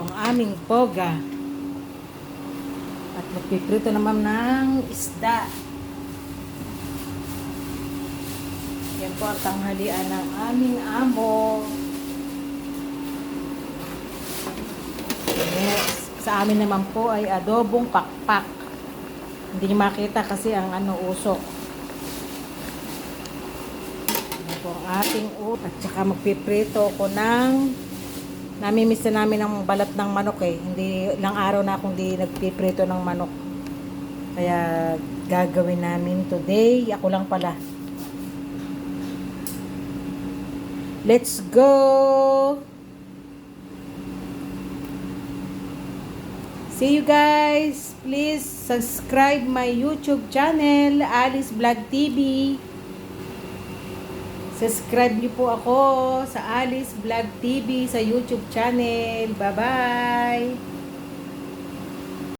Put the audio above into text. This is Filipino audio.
ang aming poga. At magpiprito naman ng isda. Yan po ang tanghalian ng aming amo. Yes. Sa amin naman po ay adobong pakpak. Hindi niyo makita kasi ang usok. Yan po ang ating At saka magpiprito ko ng namimiss na namin ang balat ng manok eh. Hindi lang araw na akong di nagpiprito ng manok. Kaya gagawin namin today. Ako lang pala. Let's go! See you guys! Please subscribe my YouTube channel, Alice Vlog TV. Subscribe niyo po ako sa Alice Vlog TV sa YouTube channel. Bye-bye!